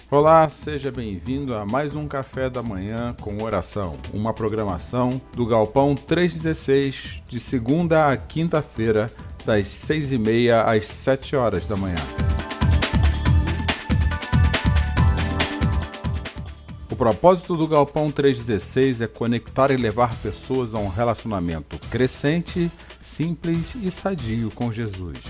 Olá, seja bem-vindo a mais um Café da Manhã com Oração, uma programação do Galpão 316, de segunda a quinta-feira, das 6h30 às 7h da manhã. O propósito do Galpão 316 é conectar e levar pessoas a um relacionamento crescente, simples e sadio com Jesus.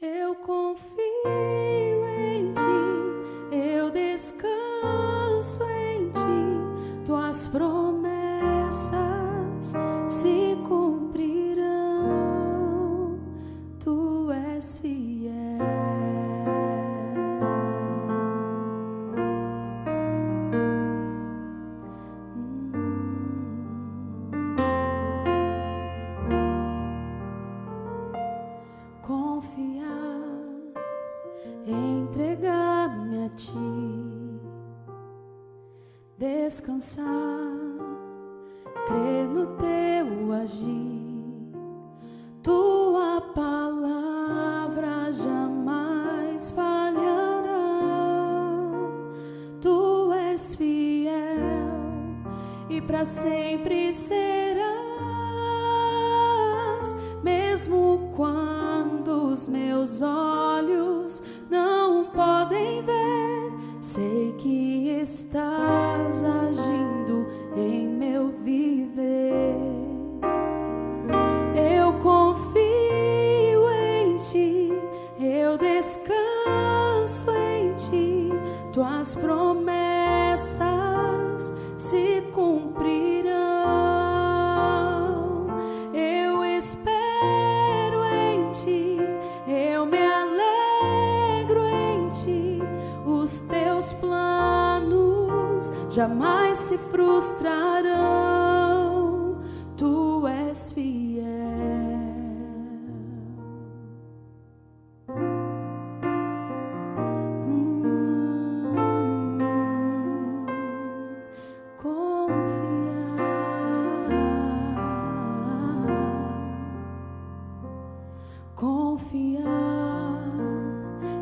Eu confio em ti, eu descanso em ti, tuas promessas se cumprirão, tu és fiel. Confiar, entregar-me a ti, descansar, crer no teu agir, tua palavra jamais falhará, tu és fiel e para sempre serás, mesmo quando os meus olhos não podem ver, sei que estás agindo em meu viver. Eu confio em ti, eu descanso em ti, tuas promessas se cumprirão. Eu espero em ti, eu me alegro em ti, os teus planos jamais se frustrarão, tu és fiel. Confiar,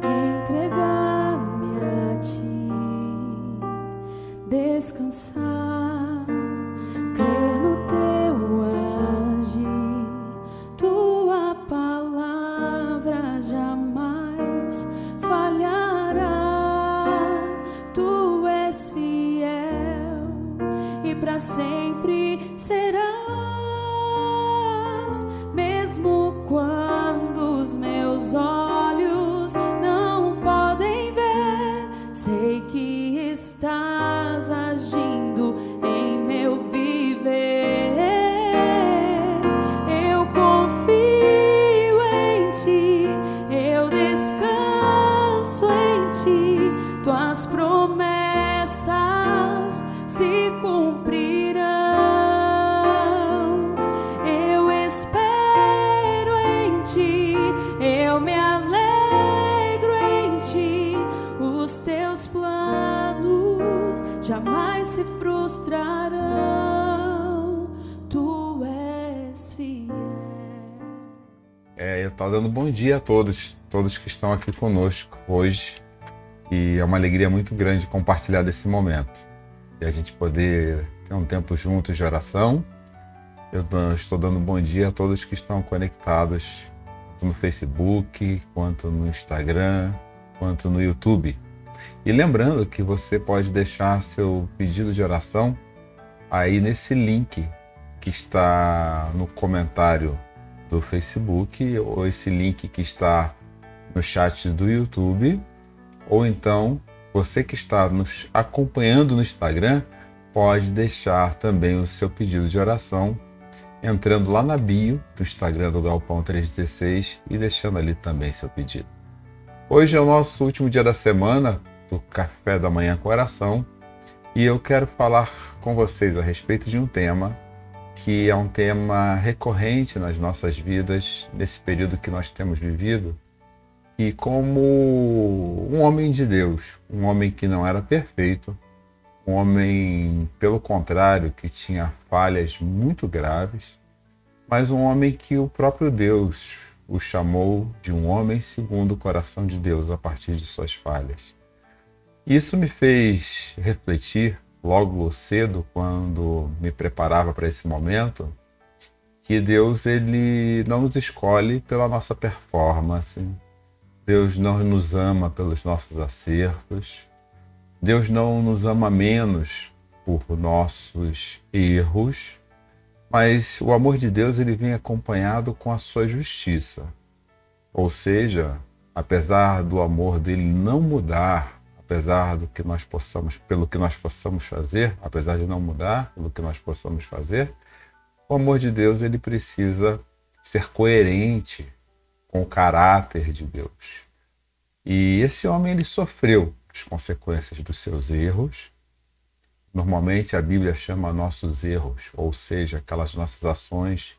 entregar-me a ti, descansar, crer no teu agir, tua palavra jamais falhará, tu és fiel e para sempre serás, mesmo quando os meus olhos não podem ver, sei que estás agindo em meu viver. Eu confio em ti, eu descanso em ti, tuas promessas se cumprirão. Eu espero em ti, eu me alegro em ti, os teus planos jamais se frustrarão, tu és fiel. Eu estou dando bom dia a todos que estão aqui conosco hoje, e é uma alegria muito grande compartilhar desse momento e a gente poder ter um tempo juntos de oração. Eu estou dando bom dia a todos que estão conectados, tanto no Facebook, quanto no Instagram, quanto no YouTube. E lembrando que você pode deixar seu pedido de oração aí nesse link que está no comentário do Facebook, ou esse link que está no chat do YouTube, ou então você que está nos acompanhando no Instagram pode deixar também o seu pedido de oração entrando lá na bio do Instagram do Galpão 316 e deixando ali também seu pedido. Hoje é o nosso último dia da semana do Café da Manhã com Oração e eu quero falar com vocês a respeito de um tema que é um tema recorrente nas nossas vidas, nesse período que nós temos vivido, e como um homem de Deus, um homem que não era perfeito, um homem, pelo contrário, que tinha falhas muito graves, mas um homem que o próprio Deus o chamou de um homem segundo o coração de Deus a partir de suas falhas. Isso me fez refletir logo cedo, quando me preparava para esse momento, que Deus ele não nos escolhe pela nossa performance, Deus não nos ama pelos nossos acertos, Deus não nos ama menos por nossos erros, mas o amor de Deus ele vem acompanhado com a sua justiça. Ou seja, apesar do amor dele não mudar, apesar do que nós possamos, pelo que nós possamos fazer, apesar de não mudar pelo que nós possamos fazer, o amor de Deus ele precisa ser coerente com o caráter de Deus. E esse homem ele sofreu as consequências dos seus erros. Normalmente a Bíblia chama nossos erros, ou seja, aquelas nossas ações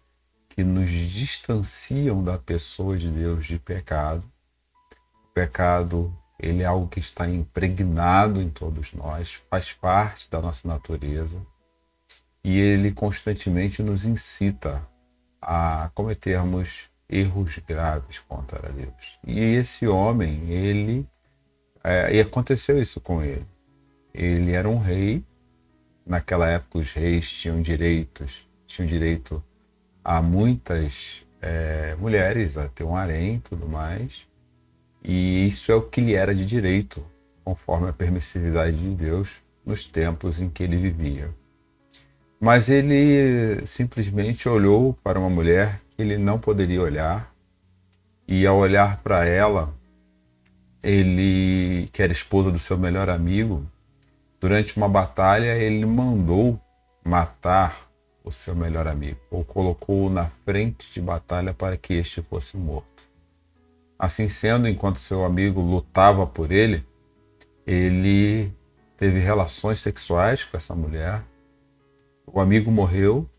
que nos distanciam da pessoa de Deus de pecado. O pecado ele é algo que está impregnado em todos nós, faz parte da nossa natureza e ele constantemente nos incita a cometermos erros graves contra Deus. E esse homem, e aconteceu isso com ele. Ele era um rei. Naquela época os reis tinham direito a muitas mulheres, a ter um harém e tudo mais. E isso é o que lhe era de direito, conforme a permissividade de Deus nos tempos em que ele vivia. Mas ele simplesmente olhou para uma mulher que ele não poderia olhar, e ao olhar para ela, ele, que era esposa do seu melhor amigo, durante uma batalha ele mandou matar o seu melhor amigo, ou colocou-o na frente de batalha para que este fosse morto. Assim sendo, enquanto seu amigo lutava por ele, ele teve relações sexuais com essa mulher, o amigo morreu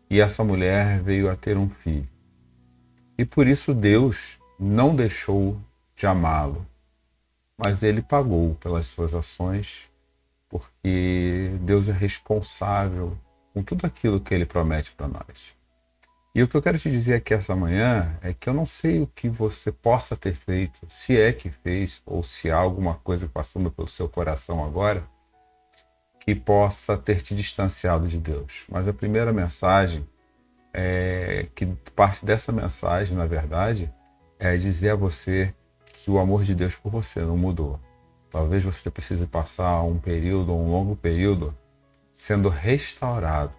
e essa mulher veio a ter um filho. E por isso Deus não deixou de amá-lo, mas ele pagou pelas suas ações, porque Deus é responsável com tudo aquilo que ele promete para nós. E o que eu quero te dizer aqui essa manhã é que eu não sei o que você possa ter feito, se é que fez, ou se há alguma coisa passando pelo seu coração agora, que possa ter te distanciado de Deus. Mas a primeira mensagem, que parte dessa mensagem, na verdade, é dizer a você que o amor de Deus por você não mudou. Talvez você precise passar um período, um longo período, sendo restaurado.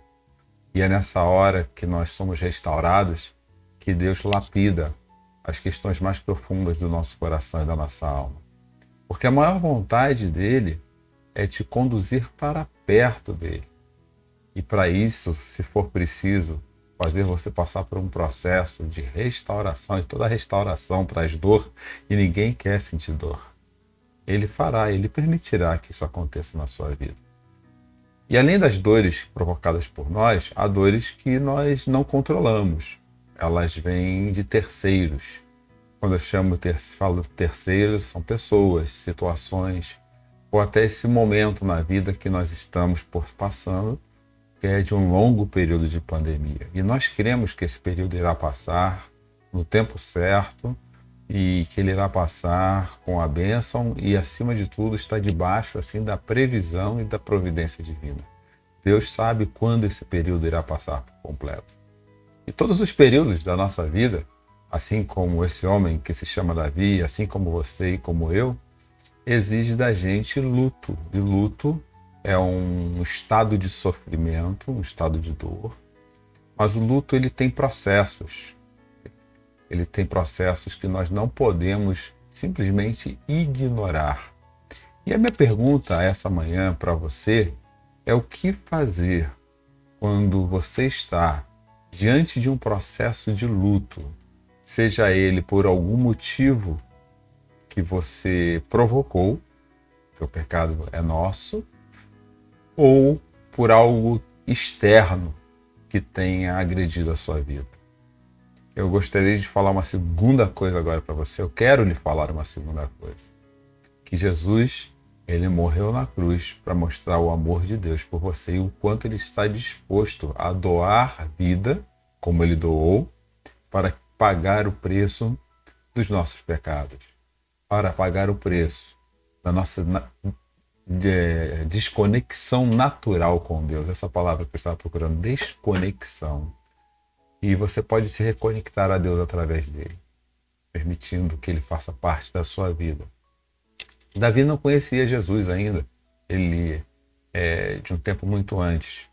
E é nessa hora que nós somos restaurados que Deus lapida as questões mais profundas do nosso coração e da nossa alma. Porque a maior vontade dele é te conduzir para perto dele. E para isso, se for preciso, fazer você passar por um processo de restauração, e toda restauração traz dor, e ninguém quer sentir dor. Ele fará, ele permitirá que isso aconteça na sua vida. E além das dores provocadas por nós, há dores que nós não controlamos. Elas vêm de terceiros. Quando eu falo terceiros, são pessoas, situações, ou até esse momento na vida que nós estamos passando, que é de um longo período de pandemia. E nós cremos que esse período irá passar no tempo certo e que ele irá passar com a bênção e, acima de tudo, está debaixo assim, da previsão e da providência divina. Deus sabe quando esse período irá passar por completo. E todos os períodos da nossa vida, assim como esse homem que se chama Davi, assim como você e como eu, exige da gente luto. E luto é um estado de sofrimento, um estado de dor. Mas o luto ele tem processos. Ele tem processos que nós não podemos simplesmente ignorar. E a minha pergunta essa manhã para você é o que fazer quando você está diante de um processo de luto, seja ele por algum motivo que você provocou, que o pecado é nosso, ou por algo externo que tenha agredido a sua vida. Eu gostaria de falar uma segunda coisa agora para você. Eu quero lhe falar uma segunda coisa. Que Jesus, ele morreu na cruz para mostrar o amor de Deus por você e o quanto ele está disposto a doar a vida, como ele doou, para pagar o preço dos nossos pecados, para pagar o preço da nossa desconexão natural com Deus. Essa palavra que eu estava procurando, desconexão. E você pode se reconectar a Deus através dele, permitindo que ele faça parte da sua vida. Davi não conhecia Jesus ainda, ele é de um tempo muito antes.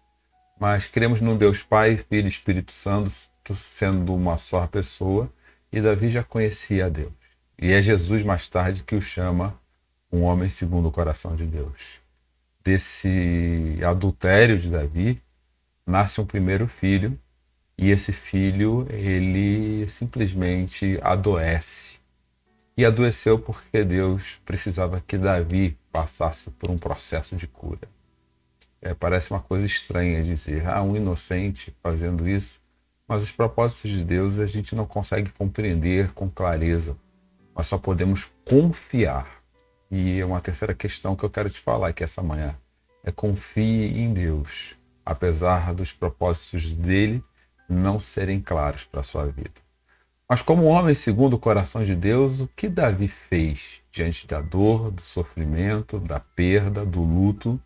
Mas cremos num Deus Pai, Filho e Espírito Santo, sendo uma só pessoa, e Davi já conhecia a Deus. E é Jesus mais tarde que o chama um homem segundo o coração de Deus. Desse adultério de Davi, nasce um primeiro filho, e esse filho, ele simplesmente adoece. E adoeceu porque Deus precisava que Davi passasse por um processo de cura. Parece uma coisa estranha dizer, um inocente fazendo isso, mas os propósitos de Deus a gente não consegue compreender com clareza. Nós só podemos confiar. E é uma terceira questão que eu quero te falar aqui essa manhã. Confie em Deus, apesar dos propósitos dele não serem claros para a sua vida. Mas como homem segundo o coração de Deus, o que Davi fez diante da dor, do sofrimento, da perda, do luto,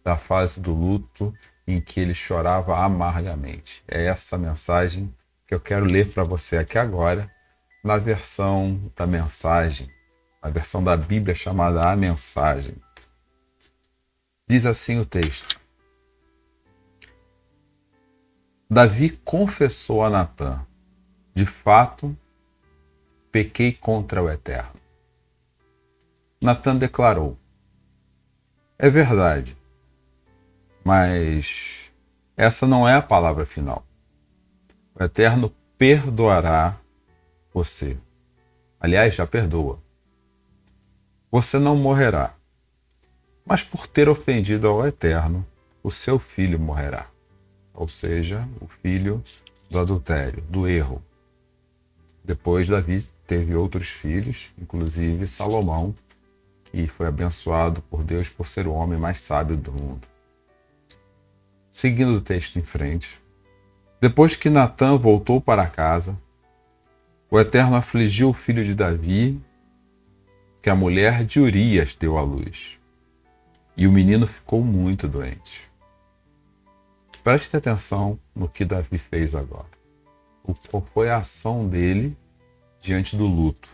da fase do luto em que ele chorava amargamente? É essa mensagem que eu quero ler para você aqui agora, na versão da mensagem, a versão da Bíblia chamada A Mensagem. Diz assim o texto: Davi confessou a Natã: de fato, pequei contra o Eterno. Natã declarou: é verdade, mas essa não é a palavra final. O Eterno perdoará você. Aliás, já perdoa. Você não morrerá, mas por ter ofendido ao Eterno, o seu filho morrerá. Ou seja, o filho do adultério, do erro. Depois Davi teve outros filhos, inclusive Salomão, que foi abençoado por Deus por ser o homem mais sábio do mundo. Seguindo o texto em frente, depois que Natã voltou para casa, o Eterno afligiu o filho de Davi, que a mulher de Urias deu à luz, e o menino ficou muito doente. Preste atenção no que Davi fez agora. Qual foi a ação dele diante do luto?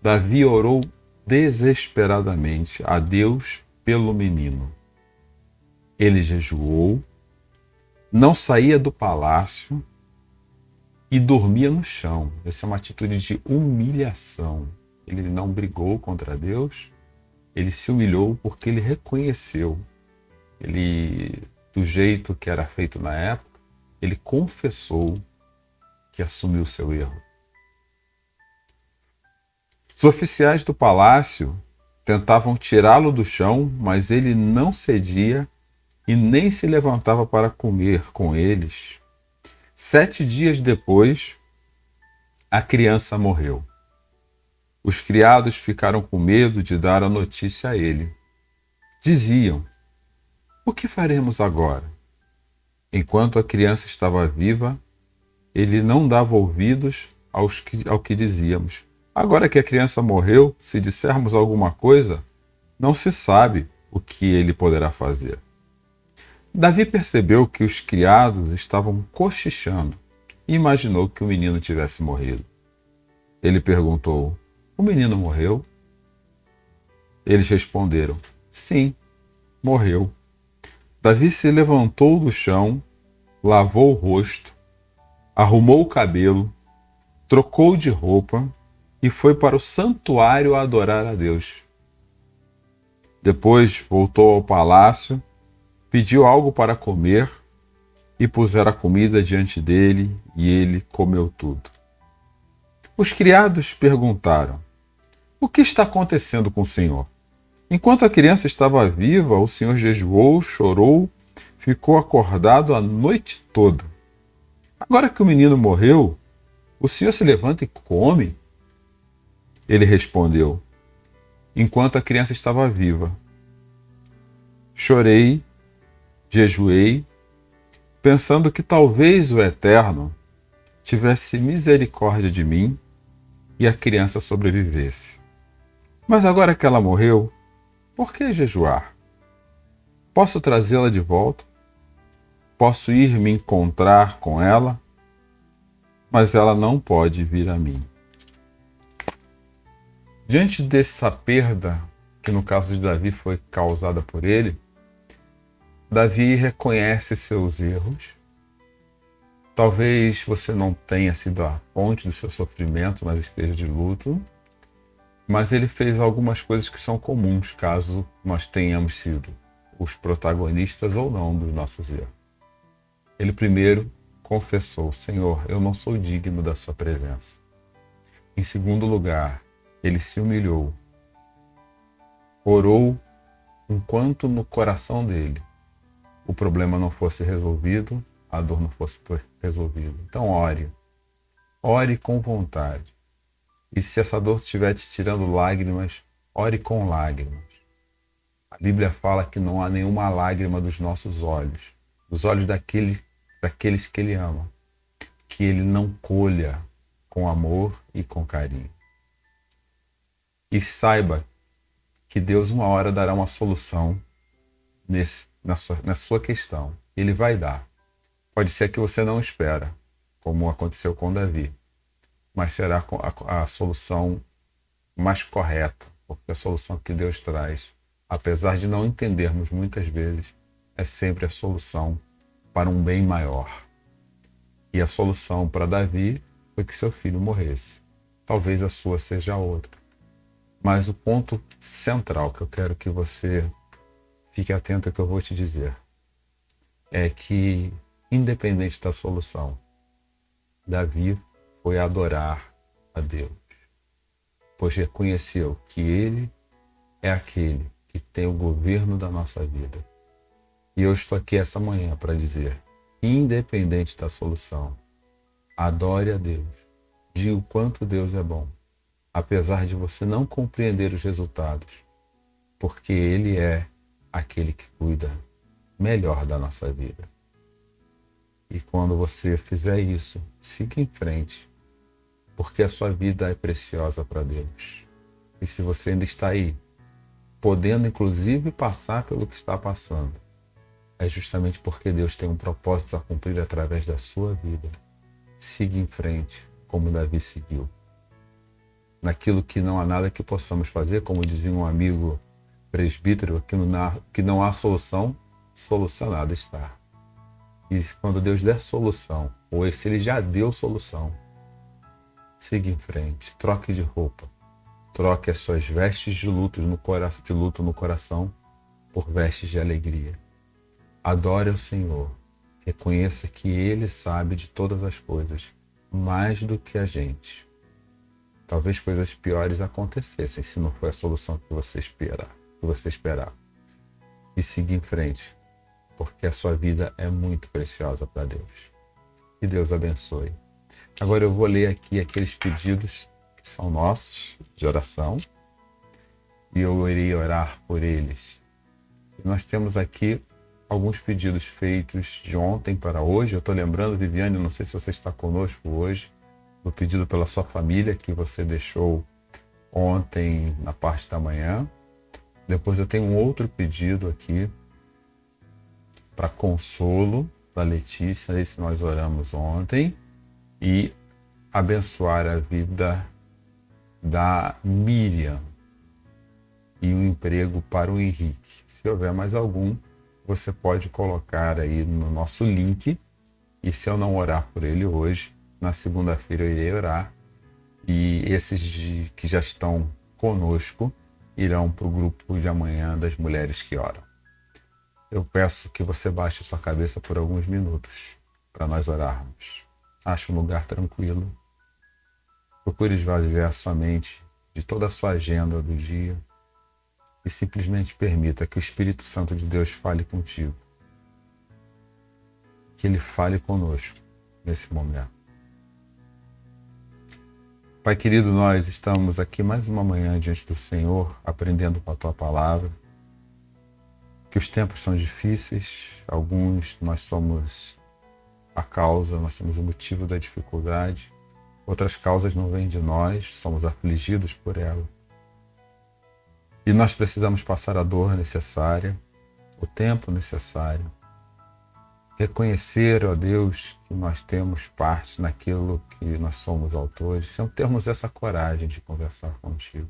Davi orou desesperadamente a Deus pelo menino. Ele jejuou, não saía do palácio e dormia no chão. Essa é uma atitude de humilhação. Ele não brigou contra Deus, ele se humilhou porque ele reconheceu. Do jeito que era feito na época, ele confessou que assumiu seu erro. Os oficiais do palácio tentavam tirá-lo do chão, mas ele não cedia e nem se levantava para comer com eles. 7 dias depois, a criança morreu. Os criados ficaram com medo de dar a notícia a ele. Diziam: o que faremos agora? Enquanto a criança estava viva, ele não dava ouvidos ao que dizíamos. Agora que a criança morreu, se dissermos alguma coisa, não se sabe o que ele poderá fazer. Davi percebeu que os criados estavam cochichando e imaginou que o menino tivesse morrido. Ele perguntou: o menino morreu? Eles responderam: sim, morreu. Davi se levantou do chão, lavou o rosto, arrumou o cabelo, trocou de roupa e foi para o santuário adorar a Deus. Depois voltou ao palácio, pediu algo para comer e puseram a comida diante dele e ele comeu tudo. Os criados perguntaram: o que está acontecendo com o Senhor? Enquanto a criança estava viva, o Senhor jejuou, chorou, ficou acordado a noite toda. Agora que o menino morreu, o senhor se levanta e come? Ele respondeu: enquanto a criança estava viva. Chorei, jejuei, pensando que talvez o Eterno tivesse misericórdia de mim e a criança sobrevivesse. Mas agora que ela morreu, por que jejuar? Posso trazê-la de volta? Posso ir me encontrar com ela? Mas ela não pode vir a mim. Diante dessa perda, que no caso de Davi foi causada por ele, Davi reconhece seus erros. Talvez você não tenha sido a fonte do seu sofrimento, mas esteja de luto. Mas ele fez algumas coisas que são comuns, caso nós tenhamos sido os protagonistas ou não dos nossos erros. Ele primeiro confessou: Senhor, eu não sou digno da sua presença. Em segundo lugar, ele se humilhou, orou enquanto no coração dele o problema não fosse resolvido, a dor não fosse resolvida. Então ore com vontade. E se essa dor estiver te tirando lágrimas, ore com lágrimas. A Bíblia fala que não há nenhuma lágrima dos nossos olhos, dos olhos daqueles que ele ama, que ele não colha com amor e com carinho. E saiba que Deus uma hora dará uma solução na sua questão. Ele vai dar. Pode ser que você não espera, como aconteceu com Davi, mas será a solução mais correta, porque a solução que Deus traz, apesar de não entendermos muitas vezes, é sempre a solução para um bem maior. E a solução para Davi foi que seu filho morresse. Talvez a sua seja outra. Mas o ponto central que eu quero que você fique atento ao que eu vou te dizer é que, independente da solução, Davi foi adorar a Deus, pois reconheceu que Ele é aquele que tem o governo da nossa vida. E eu estou aqui essa manhã para dizer, independente da solução, adore a Deus, diga o quanto Deus é bom, apesar de você não compreender os resultados, porque Ele é aquele que cuida melhor da nossa vida. E quando você fizer isso, siga em frente, porque a sua vida é preciosa para Deus. E se você ainda está aí, podendo inclusive passar pelo que está passando, é justamente porque Deus tem um propósito a cumprir através da sua vida. Siga em frente, como Davi seguiu. Naquilo que não há nada que possamos fazer, como dizia um amigo presbítero, que não há solução, solucionada está. E quando Deus der solução, ou se Ele já deu solução, siga em frente, troque de roupa, troque as suas vestes de luto no coração por vestes de alegria. Adore ao Senhor, reconheça que Ele sabe de todas as coisas, mais do que a gente. Talvez coisas piores acontecessem se não for a solução que você esperar. E siga em frente, porque a sua vida é muito preciosa para Deus. Que Deus abençoe. Agora eu vou ler aqui aqueles pedidos que são nossos, de oração, e eu irei orar por eles. E nós temos aqui alguns pedidos feitos de ontem para hoje. Eu estou lembrando, Viviane, não sei se você está conosco hoje, do pedido pela sua família que você deixou ontem na parte da manhã. Depois eu tenho um outro pedido aqui para consolo da Letícia, esse nós oramos ontem, e abençoar a vida da Miriam e um emprego para o Henrique. Se houver mais algum, você pode colocar aí no nosso link, e se eu não orar por ele hoje, na segunda-feira eu irei orar, e esses que já estão conosco irão para o grupo de amanhã das mulheres que oram. Eu peço que você baixe sua cabeça por alguns minutos para nós orarmos. Ache um lugar tranquilo. Procure esvaziar sua mente de toda a sua agenda do dia e simplesmente permita que o Espírito Santo de Deus fale contigo. que Ele fale conosco nesse momento. Pai querido, nós estamos aqui mais uma manhã diante do Senhor, aprendendo com a Tua Palavra, que os tempos são difíceis, alguns nós somos a causa, nós somos o motivo da dificuldade, outras causas não vêm de nós, somos afligidos por ela. E nós precisamos passar a dor necessária, o tempo necessário, reconhecer, ó Deus, que nós temos parte naquilo que nós somos autores, sem termos essa coragem de conversar contigo.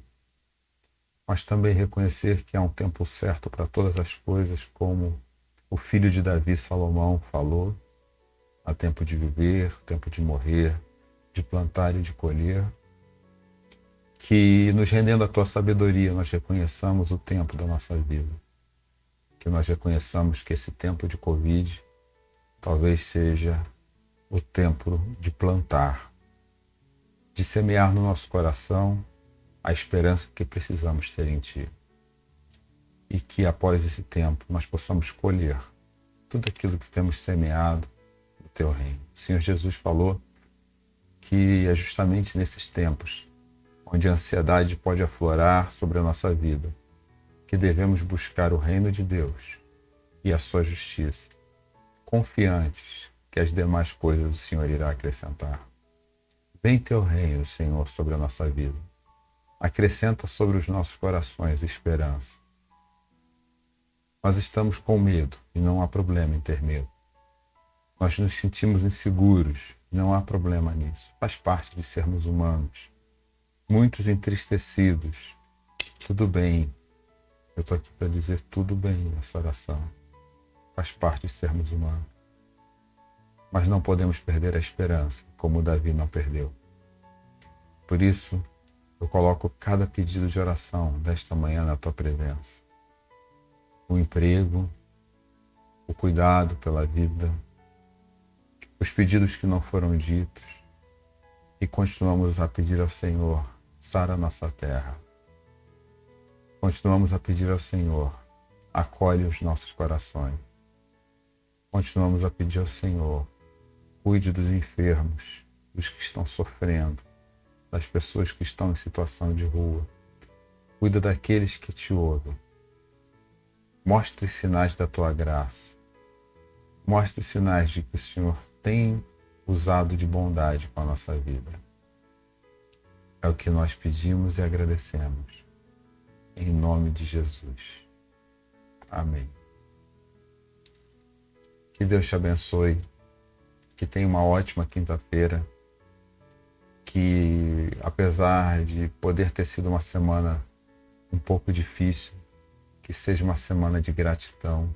Mas também reconhecer que há um tempo certo para todas as coisas, como o filho de Davi, Salomão, falou: há tempo de viver, tempo de morrer, de plantar e de colher. Que nos rendendo a Tua sabedoria, nós reconheçamos o tempo da nossa vida. Que nós reconheçamos que esse tempo de Covid talvez seja o tempo de plantar, de semear no nosso coração a esperança que precisamos ter em Ti. E que após esse tempo nós possamos colher tudo aquilo que temos semeado no Teu reino. O Senhor Jesus falou que é justamente nesses tempos onde a ansiedade pode aflorar sobre a nossa vida, que devemos buscar o reino de Deus e a sua justiça, confiantes que as demais coisas o Senhor irá acrescentar. Vem Teu reino, Senhor, sobre a nossa vida. Acrescenta sobre os nossos corações esperança. Nós estamos com medo e não há problema em ter medo. Nós nos sentimos inseguros, não há problema nisso. Faz parte de sermos humanos. Muitos entristecidos. Tudo bem. Eu estou aqui para dizer tudo bem nessa oração. Faz parte de sermos humanos. Mas não podemos perder a esperança, como Davi não perdeu. Por isso, eu coloco cada pedido de oração desta manhã na Tua presença. O emprego, o cuidado pela vida, os pedidos que não foram ditos, e continuamos a pedir ao Senhor: sara a nossa terra. Continuamos a pedir ao Senhor: acolhe os nossos corações. Continuamos a pedir ao Senhor: cuide dos enfermos, dos que estão sofrendo, das pessoas que estão em situação de rua. Cuida daqueles que Te ouvem. Mostre sinais da Tua graça. Mostre sinais de que o Senhor tem usado de bondade com a nossa vida. É o que nós pedimos e agradecemos. Em nome de Jesus. Amém. Que Deus te abençoe. Que tenha uma ótima quinta-feira. Que, apesar de poder ter sido uma semana um pouco difícil, que seja uma semana de gratidão,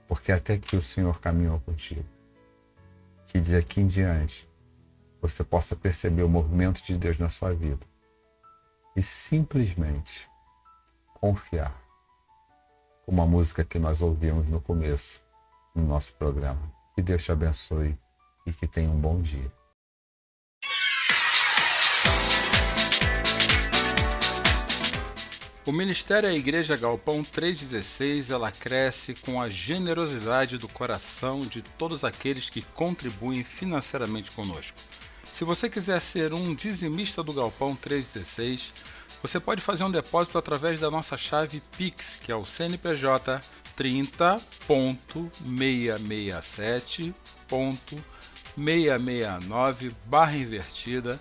porque até que o Senhor caminhou contigo. Que de aqui em diante você possa perceber o movimento de Deus na sua vida e simplesmente confiar, como a música que nós ouvimos no começo do nosso programa. Que Deus te abençoe e que tenha um bom dia. O Ministério é a Igreja Galpão 316, ela cresce com a generosidade do coração de todos aqueles que contribuem financeiramente conosco. Se você quiser ser um dizimista do Galpão 316, você pode fazer um depósito através da nossa chave Pix, que é o CNPJ 30.667.669/invertida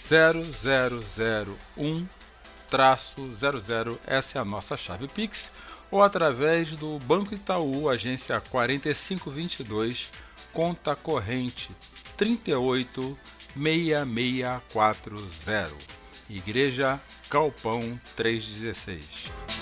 0001-00, essa é a nossa chave Pix, ou através do Banco Itaú, agência 4522, conta corrente 386640, Igreja Galpão 316.